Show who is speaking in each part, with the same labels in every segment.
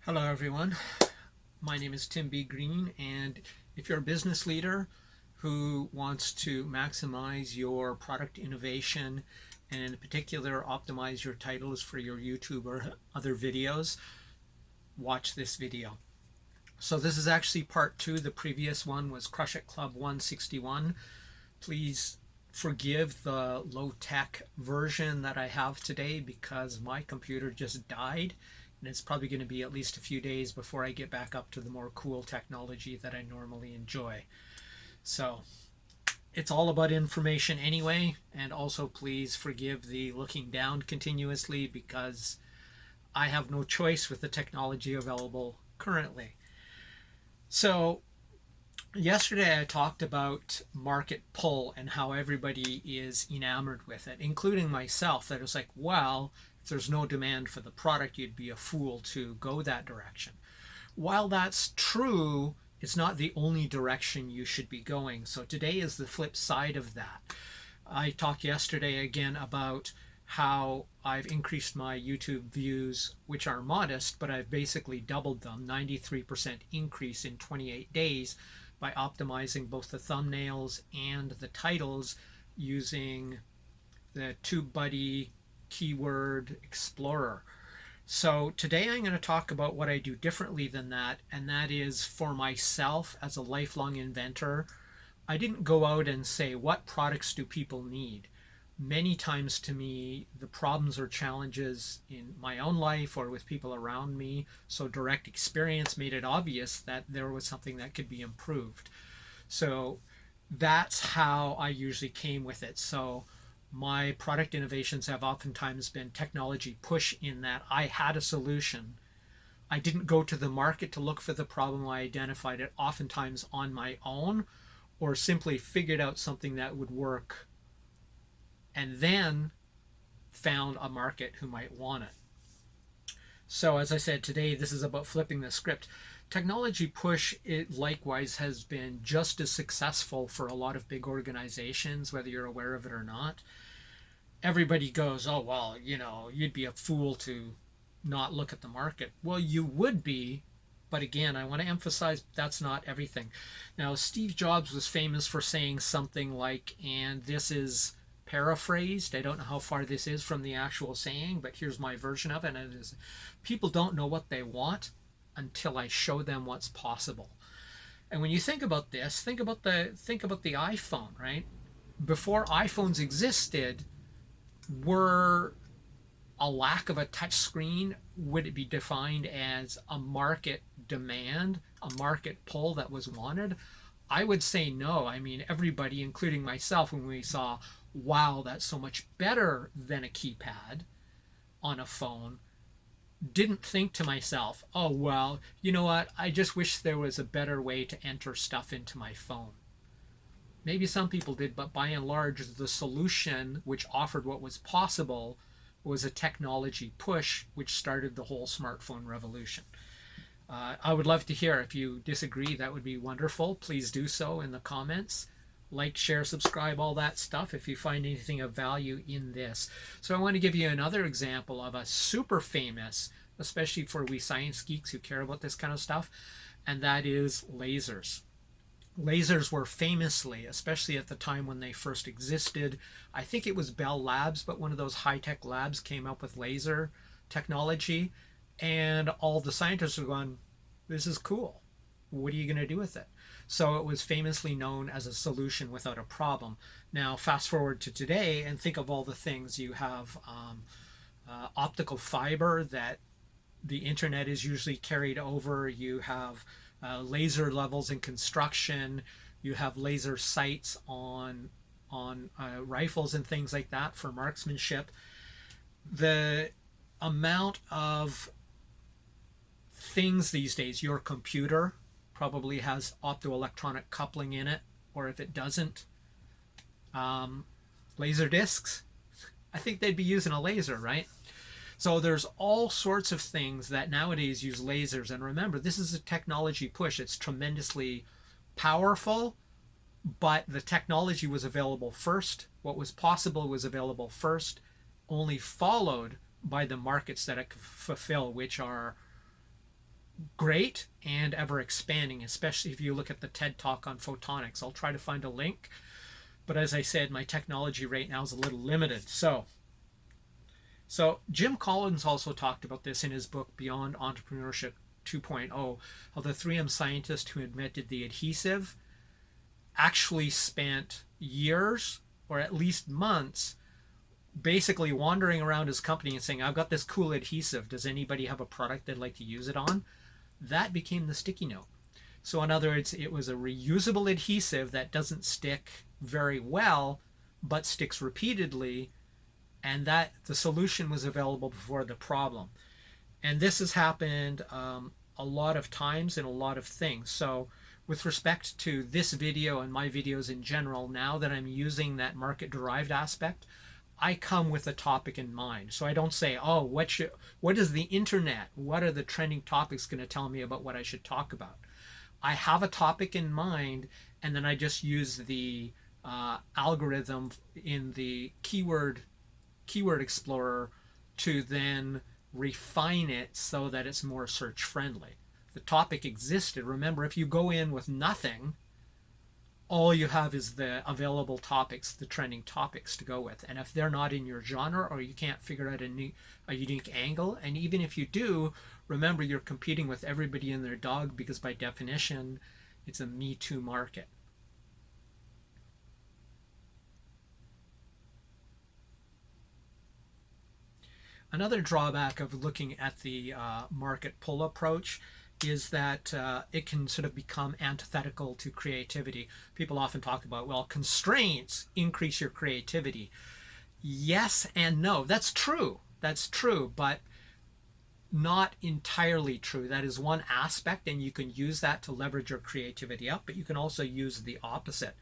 Speaker 1: Hello, everyone. My name is Tim B. Green, and if you're a business leader who wants to maximize your product innovation and, in particular, optimize your titles for your YouTube or other videos, watch this video. So, this is actually part two. The previous one was Crush It Club 161. Please forgive the low tech version that I have today because my computer just died, and it's probably going to be at least a few days before I get back up to the more cool technology that I normally enjoy. So it's all about information anyway, and also please forgive the looking down continuously because I have no choice with the technology available currently. So yesterday I talked about market pull and how everybody is enamored with it, including myself, that it's like, well, if there's no demand for the product, you'd be a fool to go that direction. While that's true, it's not the only direction you should be going. So today is the flip side of that. I talked yesterday again about how I've increased my YouTube views, which are modest, but I've basically doubled them, 93% increase in 28 days by optimizing both the thumbnails and the titles using the TubeBuddy Keyword Explorer. So today I'm going to talk about what I do differently than that, and that is for myself as a lifelong inventor. I didn't go out and say, what products do people need? Many times to me, the problems or challenges in my own life or with people around me, so direct experience made it obvious that there was something that could be improved. So that's how I usually came with it. So my product innovations have oftentimes been technology push, in that I had a solution. I didn't go to the market to look for the problem. I identified it oftentimes on my own, or simply figured out something that would work and then found a market who might want it. So as I said, today this is about flipping the script. Technology push, it likewise has been just as successful for a lot of big organizations, whether you're aware of it or not. Everybody goes, oh, well, you'd be a fool to not look at the market. Well, you would be, but again, I want to emphasize that's not everything. Now, Steve Jobs was famous for saying something like, and this is paraphrased, I don't know how far this is from the actual saying, but here's my version of it, and it is, people don't know what they want until I show them what's possible. And when you think about this, think about the iPhone, right? Before iPhones existed, were a lack of a touch screen, would it be defined as a market demand, a market pull that was wanted? I would say no. I mean, everybody, including myself, when we saw, wow, that's so much better than a keypad on a phone, didn't think to myself, oh, well, you know what? I just wish there was a better way to enter stuff into my phone. Maybe some people did, but by and large, the solution which offered what was possible was a technology push which started the whole smartphone revolution. I would love to hear if you disagree. That would be wonderful. Please do so in the comments. Like, share, subscribe, all that stuff if you find anything of value in this. So I want to give you another example of a super famous, especially for we science geeks who care about this kind of stuff, and that is lasers. Lasers were famously, especially at the time when they first existed, I think it was Bell Labs, but one of those high-tech labs came up with laser technology, and all the scientists were going, this is cool. What are you going to do with it? So it was famously known as a solution without a problem. Now, fast forward to today and think of all the things you have. Optical fiber that the internet is usually carried over. You have laser levels in construction. You have laser sights on rifles and things like that for marksmanship. The amount of things these days, your computer probably has optoelectronic coupling in it, or if it doesn't, laser discs, I think they'd be using a laser, right? So there's all sorts of things that nowadays use lasers. And remember, this is a technology push. It's tremendously powerful, but the technology was available first. What was possible was available first, only followed by the markets that it could fulfill, which are great and ever expanding, especially if you look at the TED Talk on photonics. I'll try to find a link, but as I said, my technology right now is a little limited. So Jim Collins also talked about this in his book Beyond Entrepreneurship 2.0, how the 3M scientist who invented the adhesive actually spent years or at least months basically wandering around his company and saying, I've got this cool adhesive. Does anybody have a product they'd like to use it on? That became the sticky note. So in other words, it was a reusable adhesive that doesn't stick very well, but sticks repeatedly, and that the solution was available before the problem. And this has happened a lot of times in a lot of things. So with respect to this video and my videos in general, now that I'm using that market derived aspect, I come with a topic in mind. So I don't say, oh, what is the internet? What are the trending topics going to tell me about what I should talk about? I have a topic in mind, and then I just use the algorithm in the keyword explorer to then refine it so that it's more search friendly. The topic existed. Remember, if you go in with nothing, all you have is the available topics, the trending topics to go with. And if they're not in your genre, or you can't figure out a unique angle, and even if you do, remember you're competing with everybody and their dog, because by definition, it's a Me Too market. Another drawback of looking at the market pull approach is that it can sort of become antithetical to creativity. People often talk about, well, constraints increase your creativity. Yes and no. That's true. That's true, but not entirely true. That is one aspect, and you can use that to leverage your creativity up, but you can also use the opposite.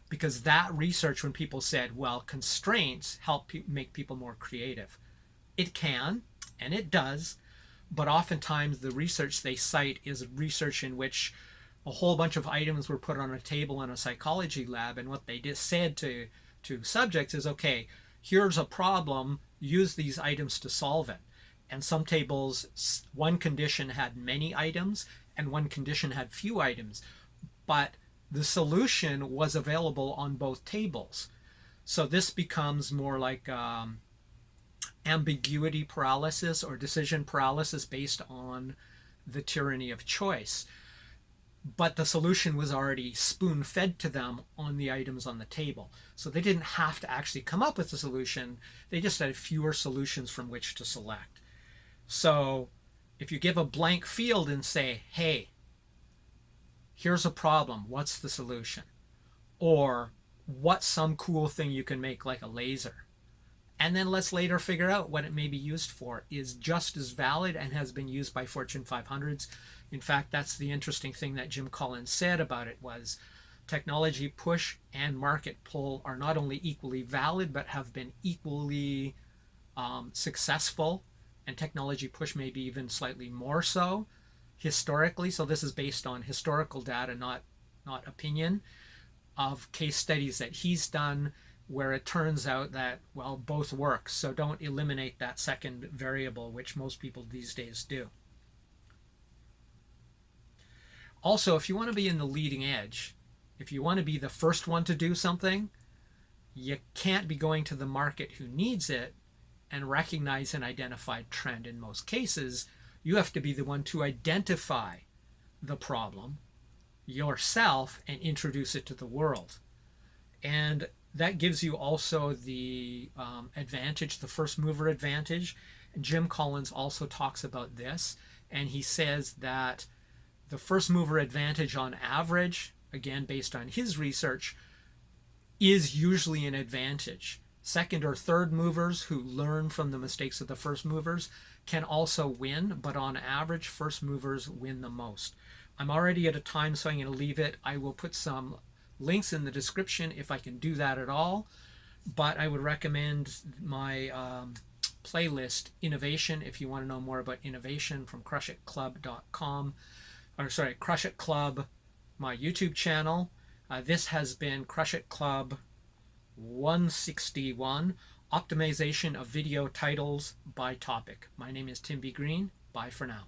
Speaker 1: Because that research, when people said, well, constraints help make people more creative, it can, and it does, but oftentimes the research they cite is research in which a whole bunch of items were put on a table in a psychology lab, and what they just said to subjects is, okay, here's a problem, use these items to solve it. And some tables, one condition had many items and one condition had few items, but the solution was available on both tables. So this becomes more like ambiguity paralysis or decision paralysis based on the tyranny of choice. But the solution was already spoon fed to them on the items on the table. So they didn't have to actually come up with a solution. They just had fewer solutions from which to select. So if you give a blank field and say, hey, here's a problem, what's the solution? Or what's some cool thing you can make, like a laser? And then let's later figure out what it may be used for, is just as valid and has been used by Fortune 500s. In fact, that's the interesting thing that Jim Collins said about it, was technology push and market pull are not only equally valid, but have been equally successful, and technology push maybe even slightly more so historically. So this is based on historical data, not opinion, of case studies that he's done, where it turns out that, well, both work. So don't eliminate that second variable, which most people these days do. Also, if you want to be in the leading edge, if you want to be the first one to do something, you can't be going to the market who needs it and recognize an identified trend. In most cases, you have to be the one to identify the problem yourself and introduce it to the world. And that gives you also the advantage, the first mover advantage. And Jim Collins also talks about this, and he says that the first mover advantage on average, again based on his research, is usually an advantage. Second or third movers who learn from the mistakes of the first movers can also win, but on average, first movers win the most. I'm already at a time, so I'm going to leave it. I will put some links in the description if I can do that at all, but I would recommend my playlist Innovation if you want to know more about innovation, from crushitclub.com, or sorry, Crush It Club, my YouTube channel. This has been Crush It Club 161, optimization of video titles by topic. My name is Tim B. Green. Bye for now.